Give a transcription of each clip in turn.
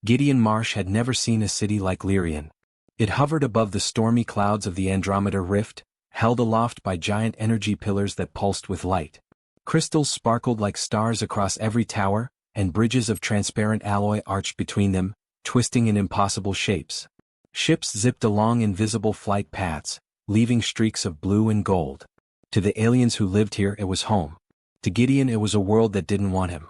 Gideon Marsh had never seen a city like Lyrian. It hovered above the stormy clouds of the Andromeda Rift, held aloft by giant energy pillars that pulsed with light. Crystals sparkled like stars across every tower, and bridges of transparent alloy arched between them, twisting in impossible shapes. Ships zipped along invisible flight paths, leaving streaks of blue and gold. To the aliens who lived here, it was home. To Gideon, it was a world that didn't want him.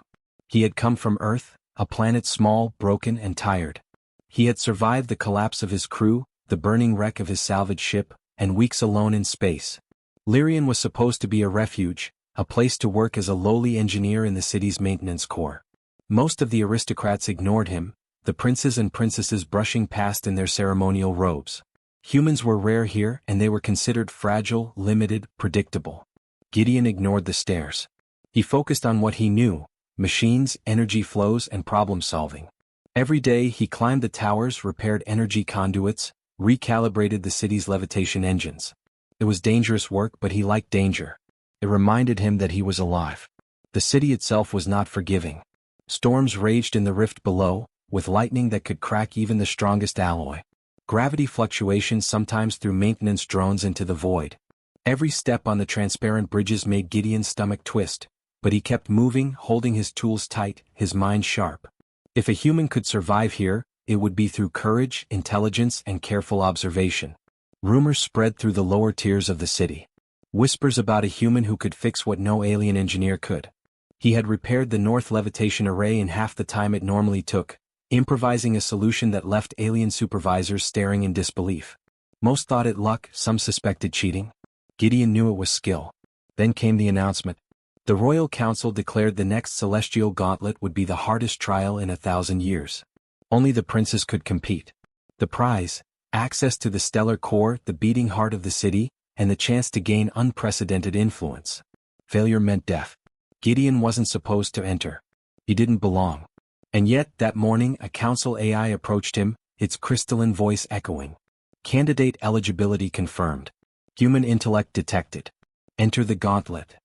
He had come from Earth, a planet small, broken, and tired. He had survived the collapse of his crew, the burning wreck of his salvage ship, and weeks alone in space. Lyrian was supposed to be a refuge, a place to work as a lowly engineer in the city's maintenance corps. Most of the aristocrats ignored him, the princes and princesses brushing past in their ceremonial robes. Humans were rare here, and they were considered fragile, limited, predictable. Gideon ignored the stares. He focused on what he knew: machines, energy flows, and problem-solving. Every day he climbed the towers, repaired energy conduits, recalibrated the city's levitation engines. It was dangerous work, but he liked danger. It reminded him that he was alive. The city itself was not forgiving. Storms raged in the rift below, with lightning that could crack even the strongest alloy. Gravity fluctuations sometimes threw maintenance drones into the void. Every step on the transparent bridges made Gideon's stomach twist, but he kept moving, holding his tools tight, his mind sharp. If a human could survive here, it would be through courage, intelligence, and careful observation. Rumors spread through the lower tiers of the city. Whispers about a human who could fix what no alien engineer could. He had repaired the North Levitation Array in half the time it normally took, improvising a solution that left alien supervisors staring in disbelief. Most thought it luck, some suspected cheating. Gideon knew it was skill. Then came the announcement. The Royal Council declared the next Celestial Gauntlet would be the hardest trial in 1,000 years. Only the princes could compete. The prize: access to the stellar core, the beating heart of the city, and the chance to gain unprecedented influence. Failure meant death. Gideon wasn't supposed to enter. He didn't belong. And yet, that morning, a council AI approached him, its crystalline voice echoing. Candidate eligibility confirmed. Human intellect detected. Enter the gauntlet.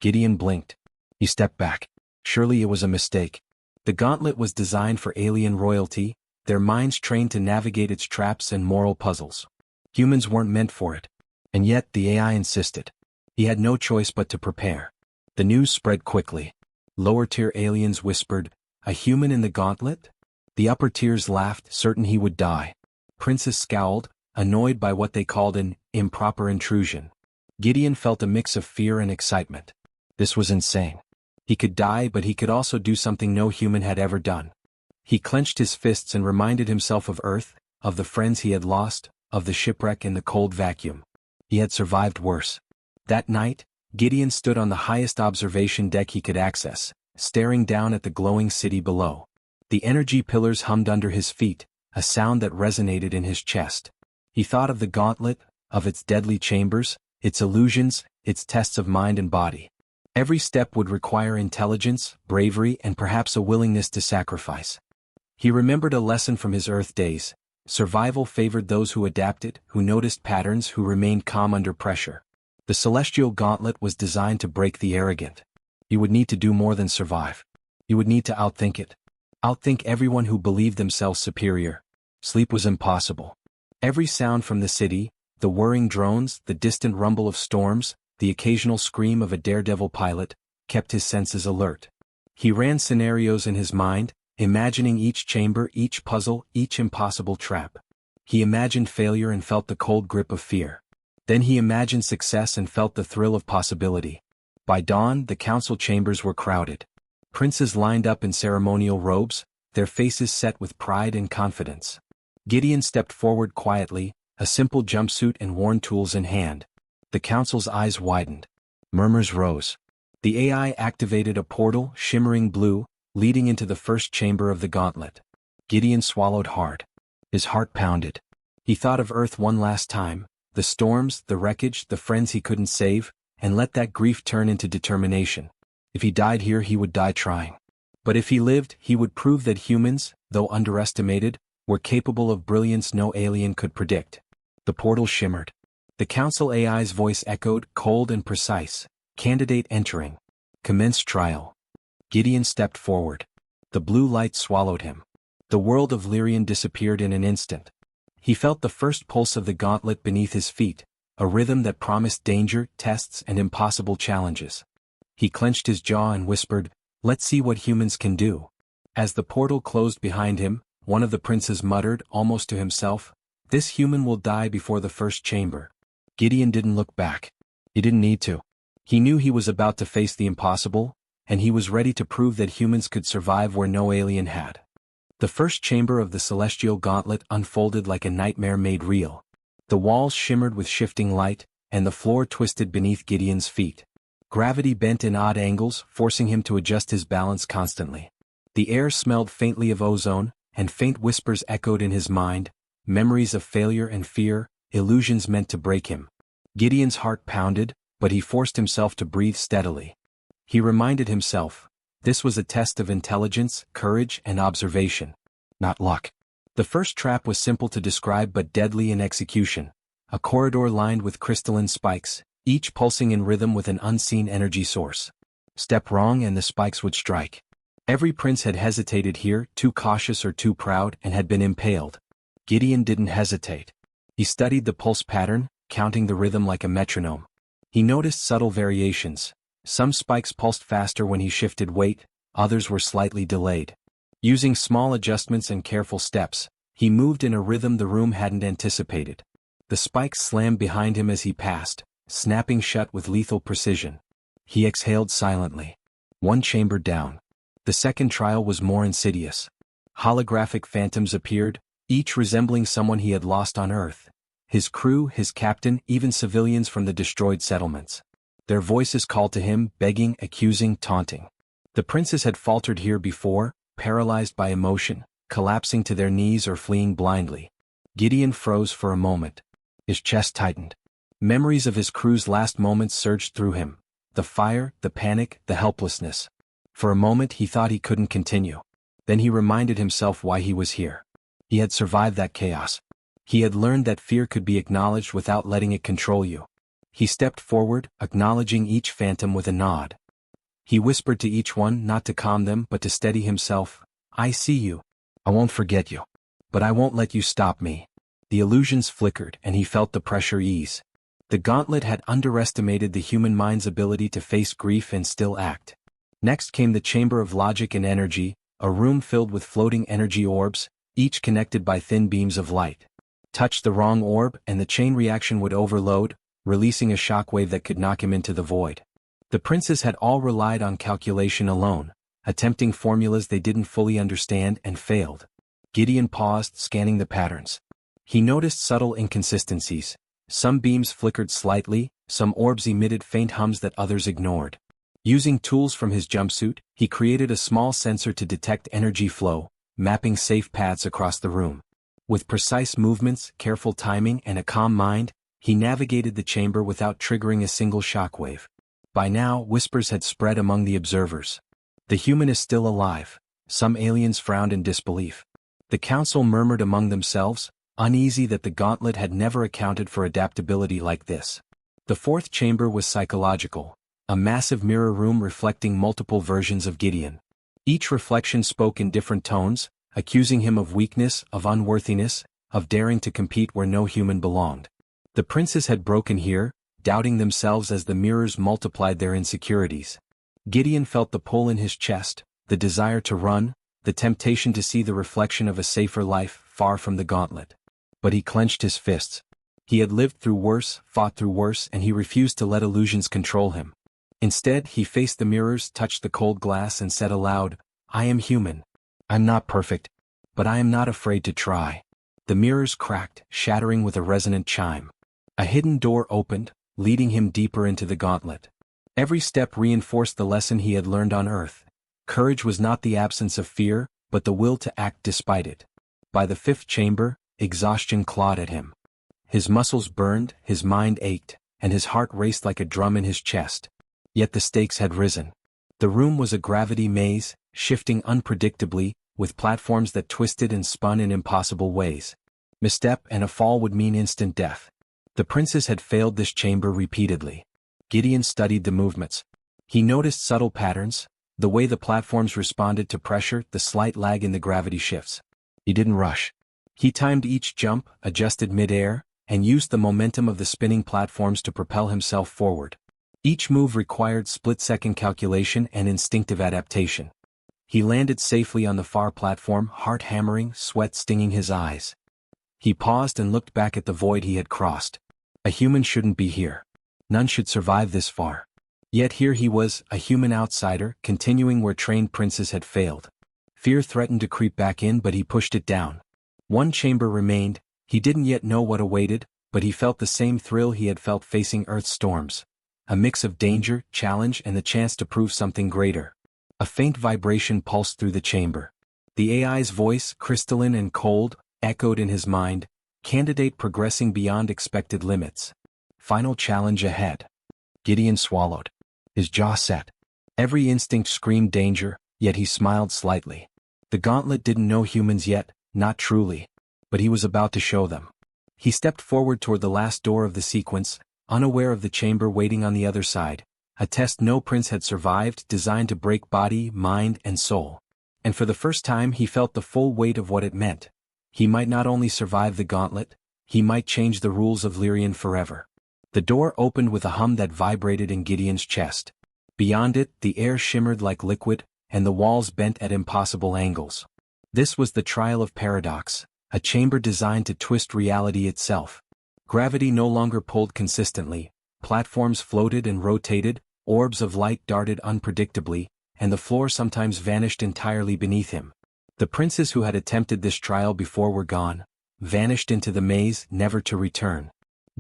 Gideon blinked. He stepped back. Surely it was a mistake. The gauntlet was designed for alien royalty, their minds trained to navigate its traps and moral puzzles. Humans weren't meant for it. And yet the AI insisted. He had no choice but to prepare. The news spread quickly. Lower-tier aliens whispered, "A human in the gauntlet?" The upper tiers laughed, certain he would die. Princes scowled, annoyed by what they called an improper intrusion. Gideon felt a mix of fear and excitement. This was insane. He could die, but he could also do something no human had ever done. He clenched his fists and reminded himself of Earth, of the friends he had lost, of the shipwreck in the cold vacuum. He had survived worse. That night, Gideon stood on the highest observation deck he could access, staring down at the glowing city below. The energy pillars hummed under his feet, a sound that resonated in his chest. He thought of the gauntlet, of its deadly chambers, its illusions, its tests of mind and body. Every step would require intelligence, bravery, and perhaps a willingness to sacrifice. He remembered a lesson from his Earth days. Survival favored those who adapted, who noticed patterns, who remained calm under pressure. The Celestial Gauntlet was designed to break the arrogant. He would need to do more than survive. He would need to outthink it. Outthink everyone who believed themselves superior. Sleep was impossible. Every sound from the city, the whirring drones, the distant rumble of storms, the occasional scream of a daredevil pilot, kept his senses alert. He ran scenarios in his mind, imagining each chamber, each puzzle, each impossible trap. He imagined failure and felt the cold grip of fear. Then he imagined success and felt the thrill of possibility. By dawn, the council chambers were crowded. Princes lined up in ceremonial robes, their faces set with pride and confidence. Gideon stepped forward quietly, a simple jumpsuit and worn tools in hand. The council's eyes widened. Murmurs rose. The AI activated a portal, shimmering blue, leading into the first chamber of the gauntlet. Gideon swallowed hard. His heart pounded. He thought of Earth one last time, the storms, the wreckage, the friends he couldn't save, and let that grief turn into determination. If he died here, he would die trying. But if he lived, he would prove that humans, though underestimated, were capable of brilliance no alien could predict. The portal shimmered. The council AI's voice echoed, cold and precise. Candidate entering. Commence trial. Gideon stepped forward. The blue light swallowed him. The world of Lyrian disappeared in an instant. He felt the first pulse of the gauntlet beneath his feet, a rhythm that promised danger, tests, and impossible challenges. He clenched his jaw and whispered, "Let's see what humans can do." As the portal closed behind him, one of the princes muttered, almost to himself, "This human will die before the first chamber." Gideon didn't look back. He didn't need to. He knew he was about to face the impossible, and he was ready to prove that humans could survive where no alien had. The first chamber of the celestial gauntlet unfolded like a nightmare made real. The walls shimmered with shifting light, and the floor twisted beneath Gideon's feet. Gravity bent in odd angles, forcing him to adjust his balance constantly. The air smelled faintly of ozone, and faint whispers echoed in his mind, memories of failure and fear, illusions meant to break him. Gideon's heart pounded, but he forced himself to breathe steadily. He reminded himself, this was a test of intelligence, courage, and observation, not luck. The first trap was simple to describe but deadly in execution. A corridor lined with crystalline spikes, each pulsing in rhythm with an unseen energy source. Step wrong and the spikes would strike. Every prince had hesitated here, too cautious or too proud, and had been impaled. Gideon didn't hesitate. He studied the pulse pattern, counting the rhythm like a metronome. He noticed subtle variations. Some spikes pulsed faster when he shifted weight, others were slightly delayed. Using small adjustments and careful steps, he moved in a rhythm the room hadn't anticipated. The spikes slammed behind him as he passed, snapping shut with lethal precision. He exhaled silently. One chamber down. The second trial was more insidious. Holographic phantoms appeared, each resembling someone he had lost on Earth. His crew, his captain, even civilians from the destroyed settlements. Their voices called to him, begging, accusing, taunting. The princes had faltered here before, paralyzed by emotion, collapsing to their knees or fleeing blindly. Gideon froze for a moment. His chest tightened. Memories of his crew's last moments surged through him. The fire, the panic, the helplessness. For a moment he thought he couldn't continue. Then he reminded himself why he was here. He had survived that chaos. He had learned that fear could be acknowledged without letting it control you. He stepped forward, acknowledging each phantom with a nod. He whispered to each one, not to calm them but to steady himself, "I see you. I won't forget you. But I won't let you stop me." The illusions flickered and he felt the pressure ease. The gauntlet had underestimated the human mind's ability to face grief and still act. Next came the chamber of logic and energy, a room filled with floating energy orbs, each connected by thin beams of light. Touch the wrong orb and the chain reaction would overload, releasing a shockwave that could knock him into the void. The princes had all relied on calculation alone, attempting formulas they didn't fully understand and failed. Gideon paused, scanning the patterns. He noticed subtle inconsistencies. Some beams flickered slightly, some orbs emitted faint hums that others ignored. Using tools from his jumpsuit, he created a small sensor to detect energy flow, mapping safe paths across the room. With precise movements, careful timing, and a calm mind, he navigated the chamber without triggering a single shockwave. By now, whispers had spread among the observers. The human is still alive. Some aliens frowned in disbelief. The council murmured among themselves, uneasy that the gauntlet had never accounted for adaptability like this. The fourth chamber was psychological, a massive mirror room reflecting multiple versions of Gideon. Each reflection spoke in different tones, accusing him of weakness, of unworthiness, of daring to compete where no human belonged. The princes had broken here, doubting themselves as the mirrors multiplied their insecurities. Gideon felt the pull in his chest, the desire to run, the temptation to see the reflection of a safer life far from the gauntlet. But he clenched his fists. He had lived through worse, fought through worse, and he refused to let illusions control him. Instead, he faced the mirrors, touched the cold glass, and said aloud, "I am human. I'm not perfect, but I am not afraid to try." The mirrors cracked, shattering with a resonant chime. A hidden door opened, leading him deeper into the gauntlet. Every step reinforced the lesson he had learned on Earth. Courage was not the absence of fear, but the will to act despite it. By the fifth chamber, exhaustion clawed at him. His muscles burned, his mind ached, and his heart raced like a drum in his chest. Yet the stakes had risen. The room was a gravity maze, shifting unpredictably, with platforms that twisted and spun in impossible ways. Misstep and a fall would mean instant death. The princes had failed this chamber repeatedly. Gideon studied the movements. He noticed subtle patterns, the way the platforms responded to pressure, the slight lag in the gravity shifts. He didn't rush. He timed each jump, adjusted mid-air, and used the momentum of the spinning platforms to propel himself forward. Each move required split-second calculation and instinctive adaptation. He landed safely on the far platform, heart hammering, sweat stinging his eyes. He paused and looked back at the void he had crossed. A human shouldn't be here. None should survive this far. Yet here he was, a human outsider, continuing where trained princes had failed. Fear threatened to creep back in, but he pushed it down. One chamber remained. He didn't yet know what awaited, but he felt the same thrill he had felt facing Earth's storms. A mix of danger, challenge, and the chance to prove something greater. A faint vibration pulsed through the chamber. The AI's voice, crystalline and cold, echoed in his mind, candidate progressing beyond expected limits. Final challenge ahead. Gideon swallowed. His jaw set. Every instinct screamed danger, yet he smiled slightly. The gauntlet didn't know humans yet, not truly. But he was about to show them. He stepped forward toward the last door of the sequence, unaware of the chamber waiting on the other side. A test no prince had survived, designed to break body, mind, and soul. And for the first time he felt the full weight of what it meant. He might not only survive the gauntlet, he might change the rules of Lyrian forever. The door opened with a hum that vibrated in Gideon's chest. Beyond it, the air shimmered like liquid, and the walls bent at impossible angles. This was the trial of paradox, a chamber designed to twist reality itself. Gravity no longer pulled consistently, platforms floated and rotated, orbs of light darted unpredictably, and the floor sometimes vanished entirely beneath him. The princes who had attempted this trial before were gone, vanished into the maze, never to return.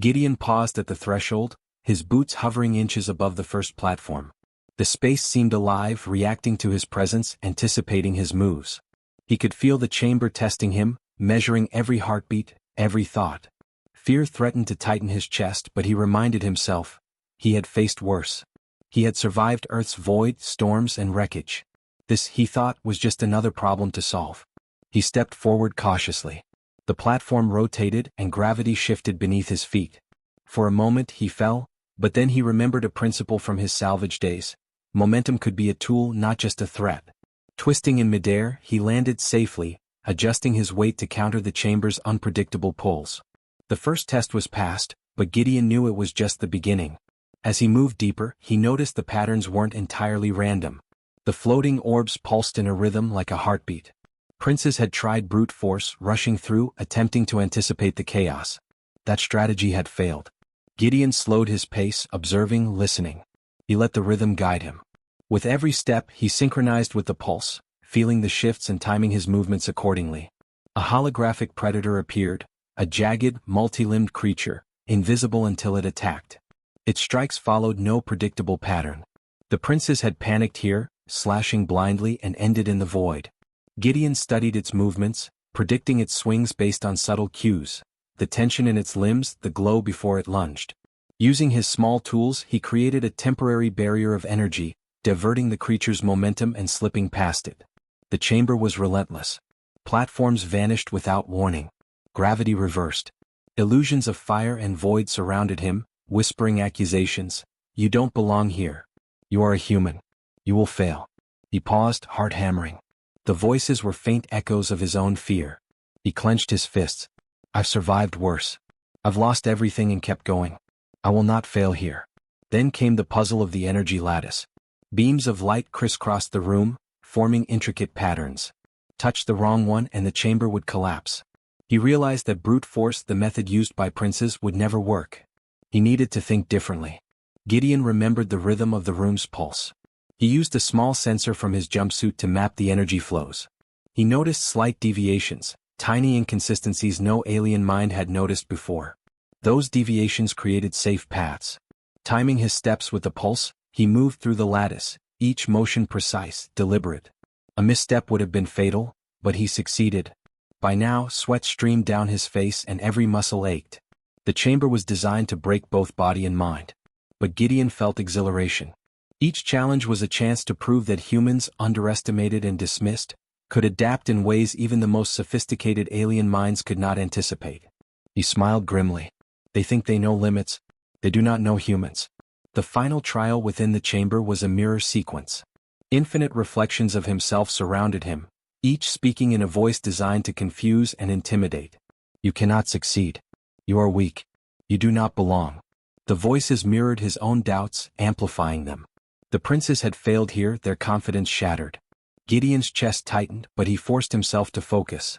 Gideon paused at the threshold, his boots hovering inches above the first platform. The space seemed alive, reacting to his presence, anticipating his moves. He could feel the chamber testing him, measuring every heartbeat, every thought. Fear threatened to tighten his chest, but he reminded himself, he had faced worse. He had survived Earth's void, storms, and wreckage. This, he thought, was just another problem to solve. He stepped forward cautiously. The platform rotated and gravity shifted beneath his feet. For a moment he fell, but then he remembered a principle from his salvage days. Momentum could be a tool, not just a threat. Twisting in midair, he landed safely, adjusting his weight to counter the chamber's unpredictable pulls. The first test was passed, but Gideon knew it was just the beginning. As he moved deeper, he noticed the patterns weren't entirely random. The floating orbs pulsed in a rhythm like a heartbeat. Princes had tried brute force, rushing through, attempting to anticipate the chaos. That strategy had failed. Gideon slowed his pace, observing, listening. He let the rhythm guide him. With every step, he synchronized with the pulse, feeling the shifts and timing his movements accordingly. A holographic predator appeared, a jagged, multi-limbed creature, invisible until it attacked. Its strikes followed no predictable pattern. The princes had panicked here, slashing blindly, and ended in the void. Gideon studied its movements, predicting its swings based on subtle cues, the tension in its limbs, the glow before it lunged. Using his small tools, he created a temporary barrier of energy, diverting the creature's momentum and slipping past it. The chamber was relentless. Platforms vanished without warning. Gravity reversed. Illusions of fire and void surrounded him, whispering accusations. You don't belong here. You are a human. You will fail. He paused, heart hammering. The voices were faint echoes of his own fear. He clenched his fists. I've survived worse. I've lost everything and kept going. I will not fail here. Then came the puzzle of the energy lattice. Beams of light crisscrossed the room, forming intricate patterns. Touch the wrong one and the chamber would collapse. He realized that brute force, the method used by princes, would never work. He needed to think differently. Gideon remembered the rhythm of the room's pulse. He used a small sensor from his jumpsuit to map the energy flows. He noticed slight deviations, tiny inconsistencies no alien mind had noticed before. Those deviations created safe paths. Timing his steps with the pulse, he moved through the lattice, each motion precise, deliberate. A misstep would have been fatal, but he succeeded. By now, sweat streamed down his face and every muscle ached. The chamber was designed to break both body and mind. But Gideon felt exhilaration. Each challenge was a chance to prove that humans, underestimated and dismissed, could adapt in ways even the most sophisticated alien minds could not anticipate. He smiled grimly. They think they know limits. They do not know humans. The final trial within the chamber was a mirror sequence. Infinite reflections of himself surrounded him, each speaking in a voice designed to confuse and intimidate. You cannot succeed. You are weak. You do not belong. The voices mirrored his own doubts, amplifying them. The princes had failed here, their confidence shattered. Gideon's chest tightened, but he forced himself to focus.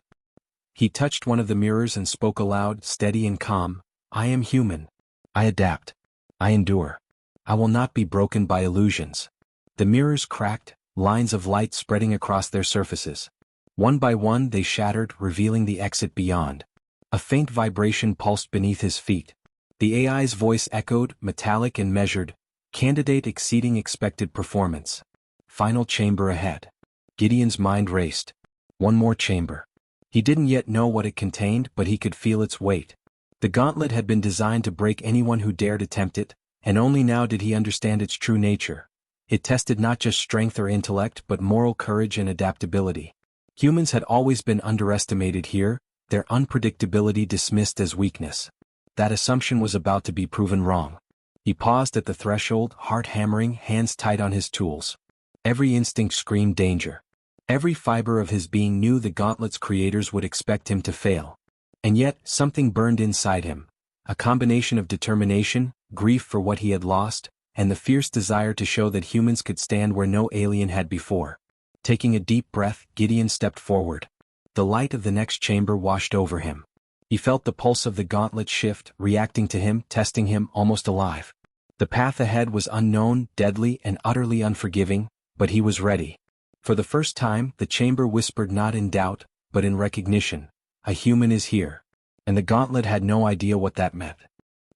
He touched one of the mirrors and spoke aloud, steady and calm, "I am human. I adapt. I endure. I will not be broken by illusions." The mirrors cracked, lines of light spreading across their surfaces. One by one they shattered, revealing the exit beyond. A faint vibration pulsed beneath his feet. The AI's voice echoed, metallic and measured, "Candidate exceeding expected performance. Final chamber ahead." Gideon's mind raced. One more chamber. He didn't yet know what it contained, but he could feel its weight. The gauntlet had been designed to break anyone who dared attempt it, and only now did he understand its true nature. It tested not just strength or intellect but moral courage and adaptability. Humans had always been underestimated here, their unpredictability dismissed as weakness. That assumption was about to be proven wrong. He paused at the threshold, heart hammering, hands tight on his tools. Every instinct screamed danger. Every fiber of his being knew the gauntlet's creators would expect him to fail. And yet, something burned inside him. A combination of determination, grief for what he had lost, and the fierce desire to show that humans could stand where no alien had before. Taking a deep breath, Gideon stepped forward. The light of the next chamber washed over him. He felt the pulse of the gauntlet shift, reacting to him, testing him, almost alive. The path ahead was unknown, deadly, and utterly unforgiving, but he was ready. For the first time, the chamber whispered not in doubt, but in recognition. A human is here. And the gauntlet had no idea what that meant.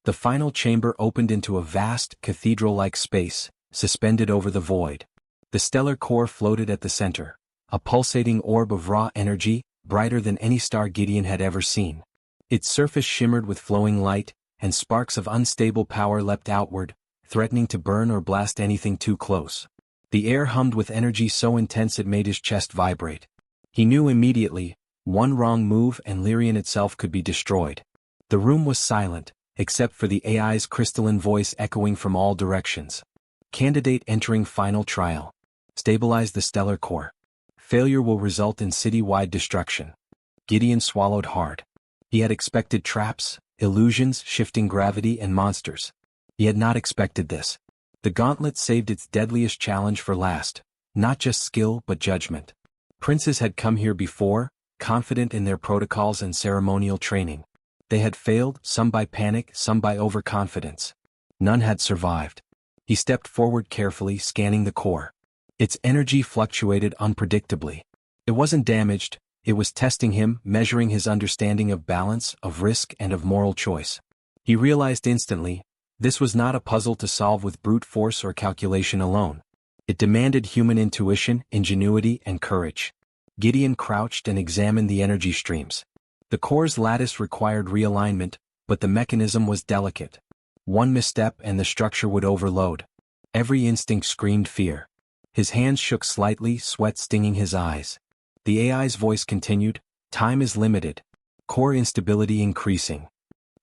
The final chamber opened into a vast, cathedral-like space, suspended over the void. The stellar core floated at the center, a pulsating orb of raw energy, brighter than any star Gideon had ever seen. Its surface shimmered with flowing light, and sparks of unstable power leapt outward, threatening to burn or blast anything too close. The air hummed with energy so intense it made his chest vibrate. He knew immediately, one wrong move and Lyrian itself could be destroyed. The room was silent, except for the AI's crystalline voice echoing from all directions. Candidate entering final trial. Stabilize the stellar core. Failure will result in city-wide destruction. Gideon swallowed hard. He had expected traps, illusions, shifting gravity, and monsters. He had not expected this. The gauntlet saved its deadliest challenge for last, not just skill but judgment. Princes had come here before, confident in their protocols and ceremonial training. They had failed, some by panic, some by overconfidence. None had survived. He stepped forward carefully, scanning the core. Its energy fluctuated unpredictably. It wasn't damaged, it was testing him, measuring his understanding of balance, of risk, and of moral choice. He realized instantly, this was not a puzzle to solve with brute force or calculation alone. It demanded human intuition, ingenuity, and courage. Gideon crouched and examined the energy streams. The core's lattice required realignment, but the mechanism was delicate. One misstep and the structure would overload. Every instinct screamed fear. His hands shook slightly, sweat stinging his eyes. The AI's voice continued, "Time is limited. Core instability increasing."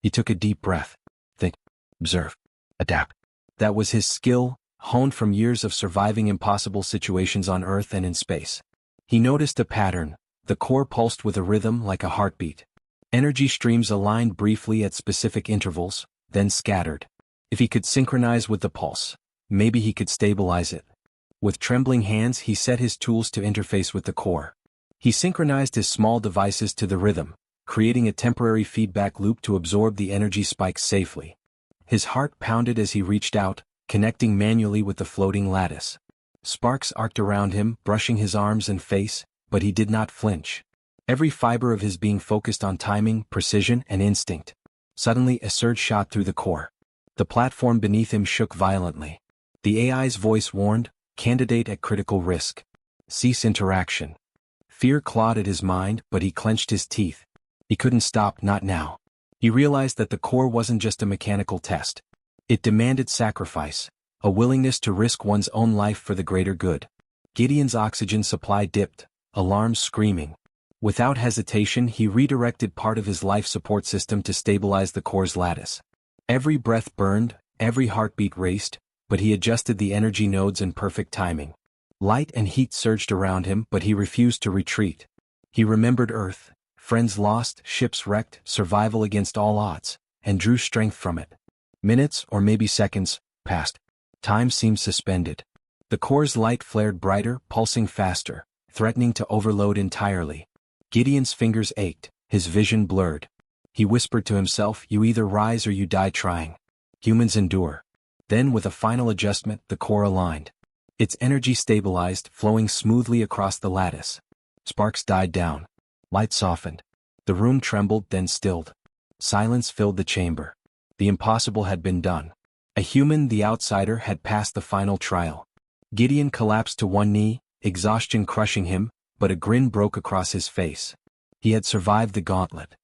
He took a deep breath. Think, observe, adapt. That was his skill, honed from years of surviving impossible situations on Earth and in space. He noticed a pattern. The core pulsed with a rhythm like a heartbeat. Energy streams aligned briefly at specific intervals, then scattered. If he could synchronize with the pulse, maybe he could stabilize it. With trembling hands he set his tools to interface with the core. He synchronized his small devices to the rhythm, creating a temporary feedback loop to absorb the energy spikes safely. His heart pounded as he reached out, connecting manually with the floating lattice. Sparks arced around him, brushing his arms and face, but he did not flinch. Every fiber of his being focused on timing, precision, and instinct. Suddenly a surge shot through the core. The platform beneath him shook violently. The AI's voice warned, "Candidate at critical risk. Cease interaction." Fear clawed at his mind, but he clenched his teeth. He couldn't stop, not now. He realized that the core wasn't just a mechanical test. It demanded sacrifice, a willingness to risk one's own life for the greater good. Gideon's oxygen supply dipped, alarms screaming. Without hesitation he redirected part of his life support system to stabilize the core's lattice. Every breath burned, every heartbeat raced, but he adjusted the energy nodes in perfect timing. Light and heat surged around him, but he refused to retreat. He remembered Earth, friends lost, ships wrecked, survival against all odds, and drew strength from it. Minutes, or maybe seconds, passed. Time seemed suspended. The core's light flared brighter, pulsing faster, threatening to overload entirely. Gideon's fingers ached, his vision blurred. He whispered to himself, "You either rise or you die trying. Humans endure." Then, with a final adjustment, the core aligned. Its energy stabilized, flowing smoothly across the lattice. Sparks died down. Light softened. The room trembled, then stilled. Silence filled the chamber. The impossible had been done. A human, the outsider, had passed the final trial. Gideon collapsed to one knee, exhaustion crushing him, but a grin broke across his face. He had survived the gauntlet.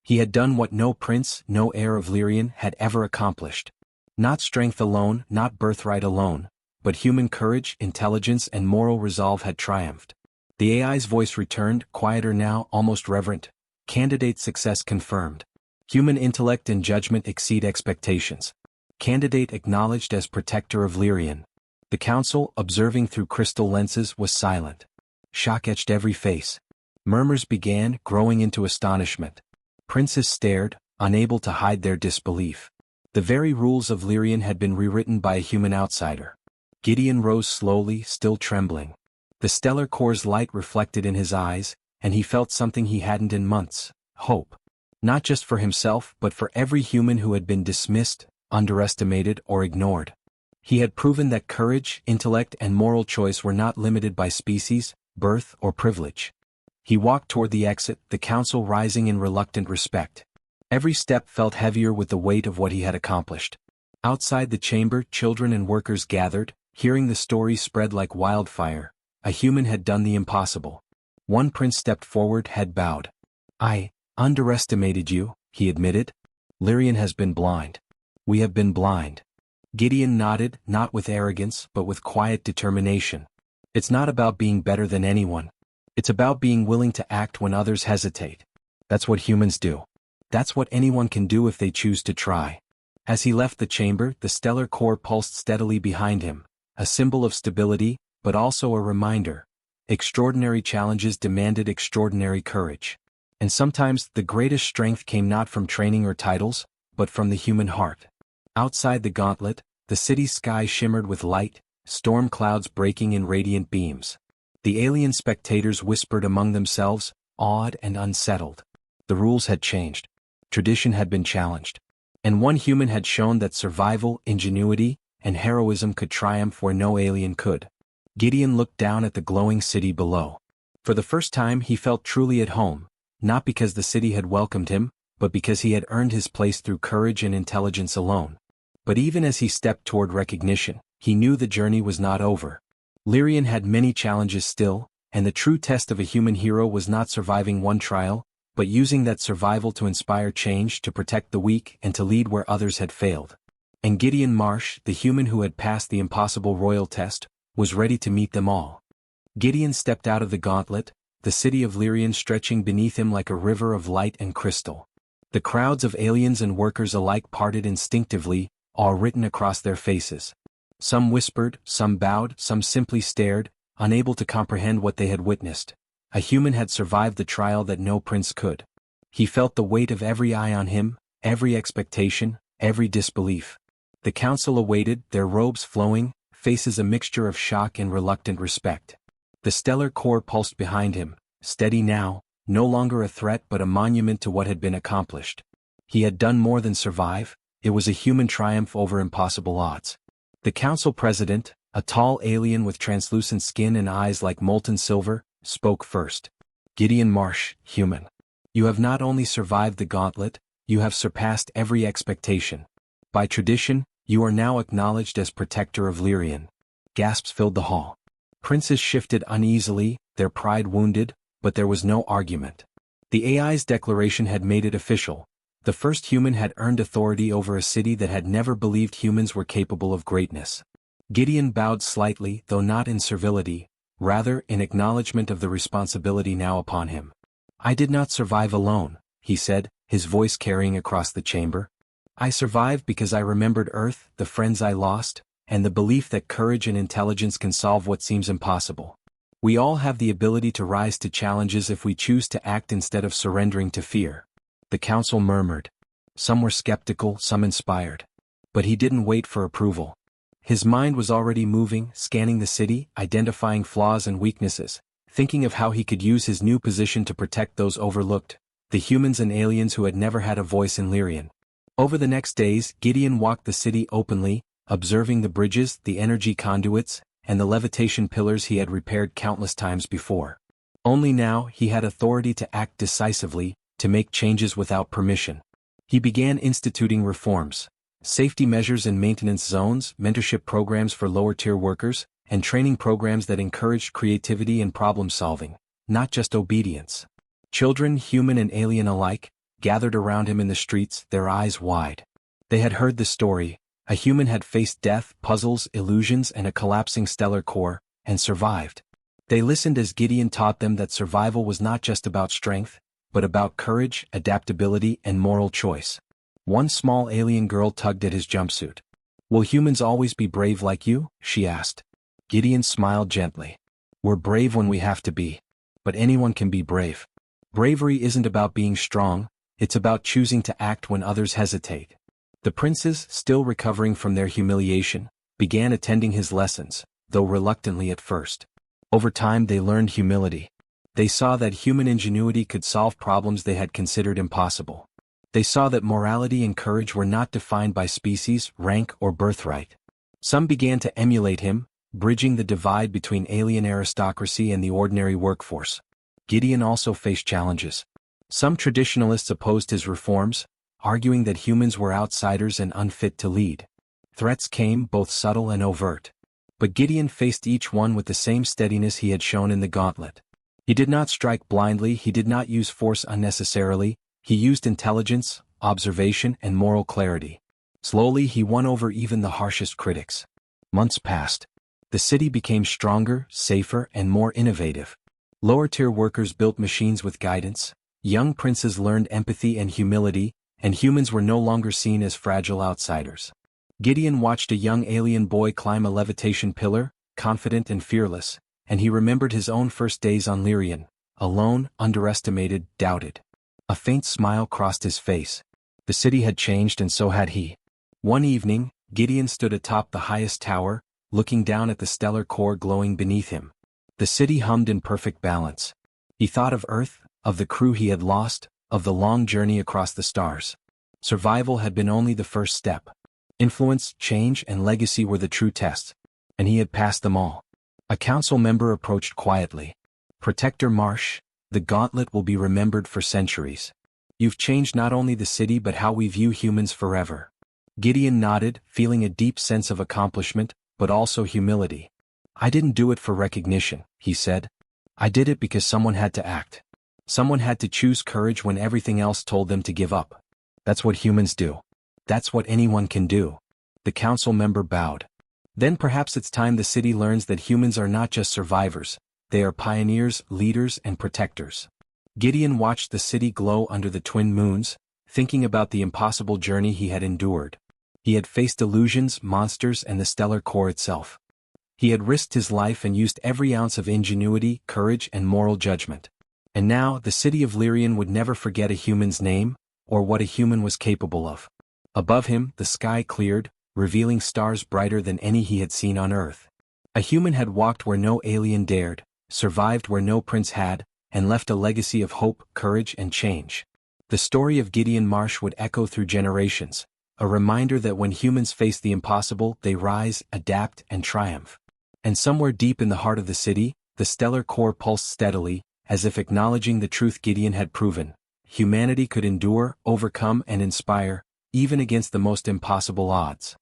He had done what no prince, no heir of Lyrian had ever accomplished. Not strength alone, not birthright alone, but human courage, intelligence, and moral resolve had triumphed. The AI's voice returned, quieter now, almost reverent. Candidate success confirmed. Human intellect and judgment exceed expectations. Candidate acknowledged as protector of Lyrian. The council, observing through crystal lenses, was silent. Shock etched every face. Murmurs began, growing into astonishment. Princes stared, unable to hide their disbelief. The very rules of Lyrian had been rewritten by a human outsider. Gideon rose slowly, still trembling. The stellar core's light reflected in his eyes, and he felt something he hadn't in months: hope. Not just for himself, but for every human who had been dismissed, underestimated, or ignored. He had proven that courage, intellect, and moral choice were not limited by species, birth, or privilege. He walked toward the exit, the council rising in reluctant respect. Every step felt heavier with the weight of what he had accomplished. Outside the chamber, children and workers gathered, hearing the story spread like wildfire. A human had done the impossible. One prince stepped forward, head bowed. "I underestimated you," he admitted. "Lyrian has been blind. We have been blind." Gideon nodded, not with arrogance, but with quiet determination. "It's not about being better than anyone. It's about being willing to act when others hesitate. That's what humans do. That's what anyone can do if they choose to try." As he left the chamber, the stellar core pulsed steadily behind him, a symbol of stability, but also a reminder. Extraordinary challenges demanded extraordinary courage. And sometimes the greatest strength came not from training or titles, but from the human heart. Outside the gauntlet, the city's sky shimmered with light, storm clouds breaking in radiant beams. The alien spectators whispered among themselves, awed and unsettled. The rules had changed. Tradition had been challenged. And one human had shown that survival, ingenuity, and heroism could triumph where no alien could. Gideon looked down at the glowing city below. For the first time he felt truly at home, not because the city had welcomed him, but because he had earned his place through courage and intelligence alone. But even as he stepped toward recognition, he knew the journey was not over. Lyrian had many challenges still, and the true test of a human hero was not surviving one trial, but using that survival to inspire change, to protect the weak, and to lead where others had failed. And Gideon Marsh, the human who had passed the impossible royal test, was ready to meet them all. Gideon stepped out of the gauntlet, the city of Lyrian stretching beneath him like a river of light and crystal. The crowds of aliens and workers alike parted instinctively, awe written across their faces. Some whispered, some bowed, some simply stared, unable to comprehend what they had witnessed. A human had survived the trial that no prince could. He felt the weight of every eye on him, every expectation, every disbelief. The council awaited, their robes flowing, faces a mixture of shock and reluctant respect. The stellar core pulsed behind him, steady now, no longer a threat but a monument to what had been accomplished. He had done more than survive, it was a human triumph over impossible odds. The council president, a tall alien with translucent skin and eyes like molten silver, spoke first. "Gideon Marsh, human. You have not only survived the gauntlet, you have surpassed every expectation. By tradition, you are now acknowledged as protector of Lyrian." Gasps filled the hall. Princes shifted uneasily, their pride wounded, but there was no argument. The AI's declaration had made it official. The first human had earned authority over a city that had never believed humans were capable of greatness. Gideon bowed slightly, though not in servility, rather in acknowledgement of the responsibility now upon him. "I did not survive alone," he said, his voice carrying across the chamber. "I survived because I remembered Earth, the friends I lost, and the belief that courage and intelligence can solve what seems impossible. We all have the ability to rise to challenges if we choose to act instead of surrendering to fear. The council murmured. Some were skeptical, some inspired. But he didn't wait for approval. His mind was already moving, scanning the city, identifying flaws and weaknesses, thinking of how he could use his new position to protect those overlooked, the humans and aliens who had never had a voice in Lyrian. Over the next days, Gideon walked the city openly, observing the bridges, the energy conduits, and the levitation pillars he had repaired countless times before. Only now he had authority to act decisively, to make changes without permission. He began instituting reforms, safety measures in maintenance zones, mentorship programs for lower-tier workers, and training programs that encouraged creativity and problem-solving, not just obedience. Children, human and alien alike, gathered around him in the streets, their eyes wide. They had heard the story. A human had faced death, puzzles, illusions, and a collapsing stellar core, and survived. They listened as Gideon taught them that survival was not just about strength, but about courage, adaptability, and moral choice. One small alien girl tugged at his jumpsuit. "Will humans always be brave like you?" she asked. Gideon smiled gently. "We're brave when we have to be. But anyone can be brave. Bravery isn't about being strong, it's about choosing to act when others hesitate." The princes, still recovering from their humiliation, began attending his lessons, though reluctantly at first. Over time they learned humility. They saw that human ingenuity could solve problems they had considered impossible. They saw that morality and courage were not defined by species, rank, or birthright. Some began to emulate him, bridging the divide between alien aristocracy and the ordinary workforce. Gideon also faced challenges. Some traditionalists opposed his reforms, arguing that humans were outsiders and unfit to lead. Threats came, both subtle and overt. But Gideon faced each one with the same steadiness he had shown in the gauntlet. He did not strike blindly, he did not use force unnecessarily, he used intelligence, observation, and moral clarity. Slowly he won over even the harshest critics. Months passed. The city became stronger, safer, and more innovative. Lower-tier workers built machines with guidance, young princes learned empathy and humility, and humans were no longer seen as fragile outsiders. Gideon watched a young alien boy climb a levitation pillar, confident and fearless, and he remembered his own first days on Lyrian, alone, underestimated, doubted. A faint smile crossed his face. The city had changed and so had he. One evening, Gideon stood atop the highest tower, looking down at the stellar core glowing beneath him. The city hummed in perfect balance. He thought of Earth, of the crew he had lost, of the long journey across the stars. Survival had been only the first step. Influence, change, and legacy were the true tests, and he had passed them all. A council member approached quietly. "Protector Marsh, the gauntlet will be remembered for centuries. You've changed not only the city but how we view humans forever." Gideon nodded, feeling a deep sense of accomplishment, but also humility. "I didn't do it for recognition," he said. "I did it because someone had to act. Someone had to choose courage when everything else told them to give up. That's what humans do. That's what anyone can do." The council member bowed. "Then perhaps it's time the city learns that humans are not just survivors, they are pioneers, leaders, and protectors." Gideon watched the city glow under the twin moons, thinking about the impossible journey he had endured. He had faced illusions, monsters, and the stellar core itself. He had risked his life and used every ounce of ingenuity, courage, and moral judgment. And now, the city of Lyrian would never forget a human's name, or what a human was capable of. Above him, the sky cleared, revealing stars brighter than any he had seen on Earth. A human had walked where no alien dared, survived where no prince had, and left a legacy of hope, courage, and change. The story of Gideon Marsh would echo through generations, a reminder that when humans face the impossible, they rise, adapt, and triumph. And somewhere deep in the heart of the city, the stellar core pulsed steadily, as if acknowledging the truth Gideon had proven. Humanity could endure, overcome, and inspire, even against the most impossible odds.